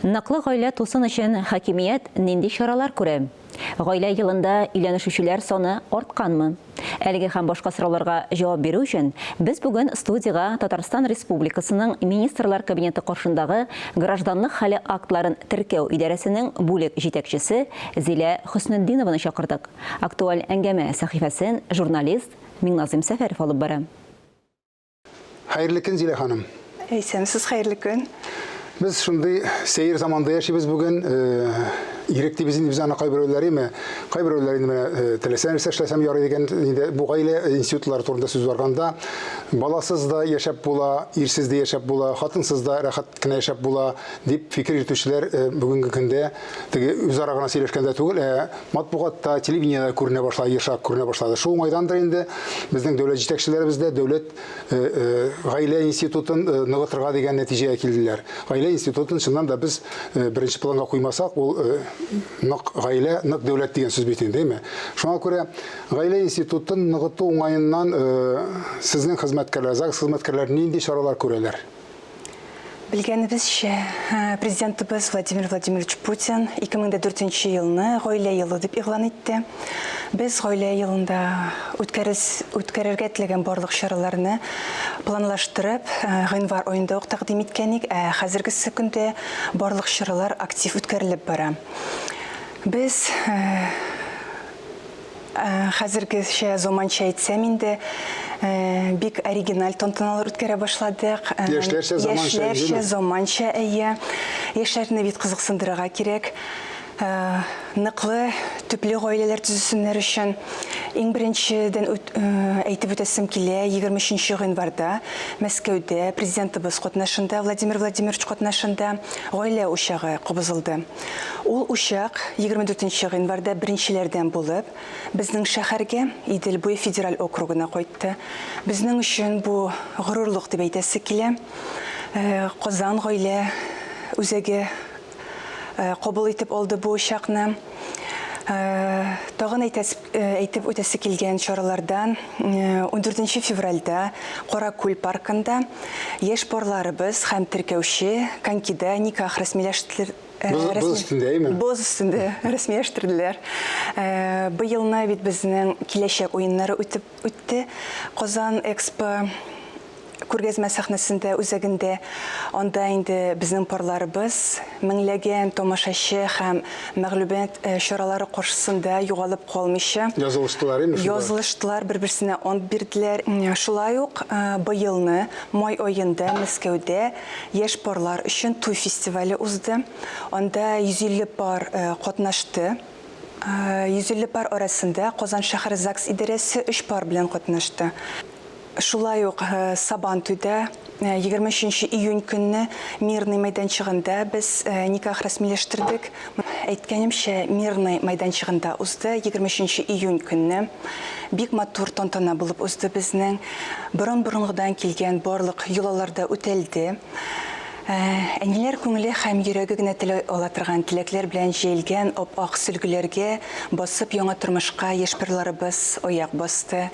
Наклы гаилә тусын өчен хакимият нинди чаралар күрә? Гаилә йылында өйләнешүчеләр саны артканмы? Әлеге һәм башка сорауларга җавап бирү өчен без бүген студияга Татарстан Республикасының Министрлар Кабинеты каршындагы гражданлык хәле актларын теркәү идарәсенең бүлек җитәкчесе Зилә Хөснетдинованы чакырдык. Актуаль әңгәмә сәхифәсен журналист Миңназым Сәфәров алып бара. Хәерле көн, Зилә ханым. Әйсәмсез хәерле көн. Biz шундый сәйер заманда яшибез бүген. Иректибезин biz аны кайберәүләре менә теләсәң эшләсәм ярый дигән инде бу гаилә институтлары турында сүз барганда баласыз да яшәп була, ирсез дә яшәп була, хатынсыз да рәхәт кенә яшәп була дип фикер йөртүчеләр бүгенге көндә теге үзара гына сөйләшкәндә түгел, матбугатта, телевидениедә күренә башлады, ешак күренә башлады. Шул уңайдандыр инде безнең дәүләт җитәкчеләребез дә дәүләт гаилә институтын ныгытырга дигән нәтиҗәгә килделәр. Гаилә институтын чыннан да без беренче планга куймасак, ул нык гаилә, нык дәүләт дигән сүз бит инде, әйме? Шуңа күрә гаилә институтын ныгыту уңаеннан сезнең хезмәткәрләр, ЗАГС хезмәткәрләре нинди чаралар күрәләр? Білгенімізше, президентіміз Владимир Владимирович Путин 2004 елны гаилә елы дип игълан итте. Без гаилә елында үткәрергә теләгән барлык чараларны планлаштырып, гыйнвар аенда ук тәкъдим иткәнек, хәзерге көндә барлык чаралар актив үткәрелеп бара. Без хәзергечә заманча әйтсәм инде бик оригиналь тантаналар үткәрә башладык. Яшьләрчә заманча яшьләрне бит кызыксындырырга кирәк. Ныклы, төпле гаиләләр төзүсеннәр өчен иң беренчедән әйтеп үтәсем килә, 23 гыйнварда Мәскәүдә президентыбыз катнашында, Владимир Владимирович катнашында гаилә учагы кабызылды. Ул учак 24 гыйнварда беренчеләрдән булып, безнең шәһәргә Идел буе федераль округына кайтты. Безнең өчен бу горурлык дип әйтәсе килә. Казан гаилә үзәге кабул итеп алды бу учакны. Тагын әйтеп үтәсе килгән чаралардан 14 февральдә Каракүл паркында яшь парларыбыз һәм теркәүче конкида никах рәсмиләштерделәр. Боз өстендә рәсмиләштерделәр. Быелны бит безнең киләчәк уеннары үтте. Казан Экспо күргәзмә сәхнәсендә үзәгендә, анда инде безнең парларыбыз меңләгән тамашачы һәм мәгълүмат чаралары каршысында югалып калмыйча язылыштылар, бер-берсенә ант бирделәр. Шулай ук быелны май аенда Мәскәүдә яшь парлар өчен туй фестивале узды. Анда 150 пар катнашты. 150 пар арасында Казан шәһәр ЗАГС идарәсе 3 пар белән катнашты. Шулай ук Сабантуйда 23 июнь көнне Мирный мәйданчыгында без никах рәсмиләштердек. Әйткәнемчә, Мирный мәйданчыгында узды 23 июнь көнне. Бик матур тантана булып узды безнең. Борын-борынгыдан килгән барлык юлаларда үтәлде. Әниләр күңеле һәм йөрәге генә теләй ала торган теләкләр белән җәелгән ап-ак сөлгеләргә басып яңа тормышка яшь парларыбыз аяк басты.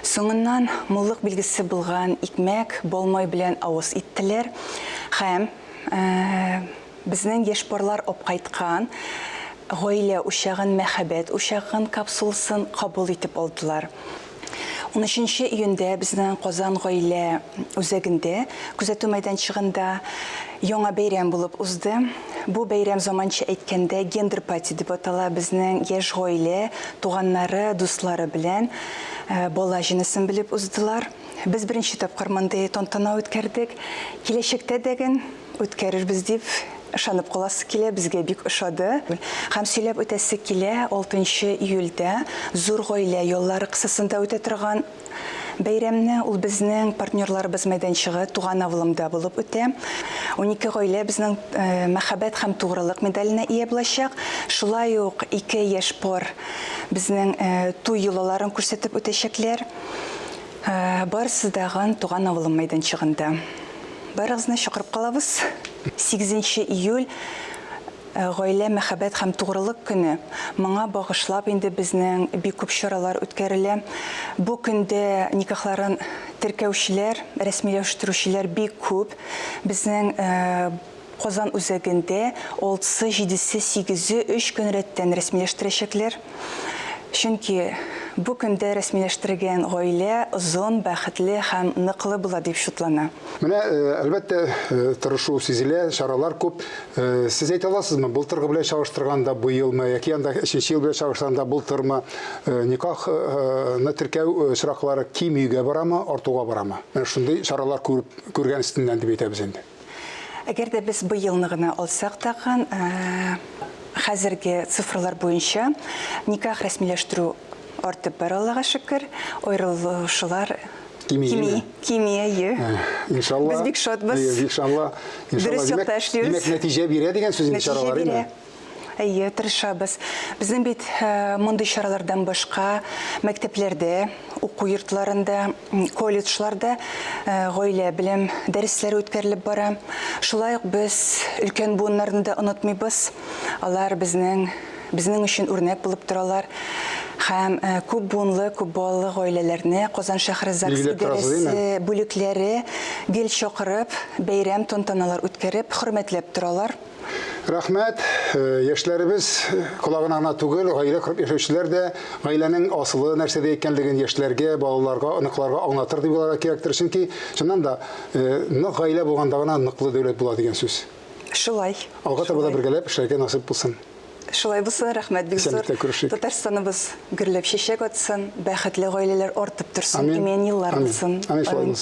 Соңыннан муллык билгесе булган икмәк, болмай белән авыз иттеләр һәм безнең яшь парлар апкайткан гаилә учагын, мәхәббәт учагын капсуласын кабул итеп алдылар. 13 июньдә безнең Казан гаилә үзәгендә күзәтү мәйданчыгында яңа бәйрәм булып узды. Бу бәйрәм заманча әйткәндә гендер пати дип атала. Безнең яшь гаилә туганнары, дуслары белән бала җинесен белеп уздылар. Без беренче тапкыр мондай тантана үткәрдек. Киләчәктә дәген үткәрербез дип ышанып каласы килә, безгә бик ошады. Һәм сөйләп үтәсе килә, 6 июльдә зур гаилә яллары кысасында үтә торган бәйрәмне ул безнең партнерларыбыз мәйданчыгы Туган авылымда булып үтә. 12 гаилә безнең мәхәббәт һәм тугрылык медаленә ия булачак. Шулай ук 2 яшь пар безнең туй юлаларын күрсәтеп үтәчәкләр. Барысы дагы Туган авылым мәйданчыгында. Барыгызны чакырып калабыз. 8 июль гаилә мәхәббәт һәм тугрылык көне. Моңа багышлап инде безнең бик күп чаралар үткәрелә. Бу көндә никахларын теркәүчеләр, рәсмиләштерүчеләр бик күп. Безнең Казан үзәгендә 6-7-8 3 көн рәттән рәсмиләштерәчәкләр. Чөнки бу көндә рәсмиләштергән гаилә озын, бәхетле һәм ныклы була дип шутлана. Менә әлбәттә тырышу сизелә, чаралар күп. Сез әйтә аласызмы, былтыргы белән чагыштырганда быелмы, яки анда 3нче ел белән чагыштырганда былтырмы никахны теркәү чыраклары кимүгә барамы, артуга барамы? Менә шундый чаралар күргән өстеннән дип әйтәбез инде. Әгәр дә без быелны гына алсак тагын, хәзерге цифрлар буенча никах рәсмиләштерү артып бара, Аллага шөкер, аерылышулар кими. Иншалла. Без бик шатбыз. Иншалла. Дөрес якта эшлибез. Димәк, нәтиҗә бирә дигән сүз инде чаралар инде. Әйе, тырышабыз. Безнең бит мондый чаралардан башка мәктәпләрдә, уку йортларында, колледжларда гаилә белем дәресләре үткәрелеп бара. Шулай ук без өлкән буыннарны да онытмыйбыз. Алар безнең өчен үрнәк булып торалар. Һәм күп буынлы, күп балалы гаиләләрне Казан шәһәре ЗАГС идарәсе бүлекләре гел чакырып, бәйрәм тантаналар үткәреп, хөрмәтләп торалар. Рәхмәт. Яшьләребез колагына гына түгел, гаилә корып яшәүчеләр дә гаиләнең асылы нәрсәдә икәнлеген яшьләргә, балаларга, оныкларга аңлатыр дип уйларга кирәктер. Чөнки чыннан да нык гаилә булганда гына ныклы дәүләт була дигән сүз. Шулай. Алга таба бергәләп эшләргә насыйп булсын. Шулай булсын, рәхмәт бик зур. Татарстаныбыз гөрләп чәчәк атсын, бәхетле гаиләләр артып торсын, имән еллар булсын. Амин.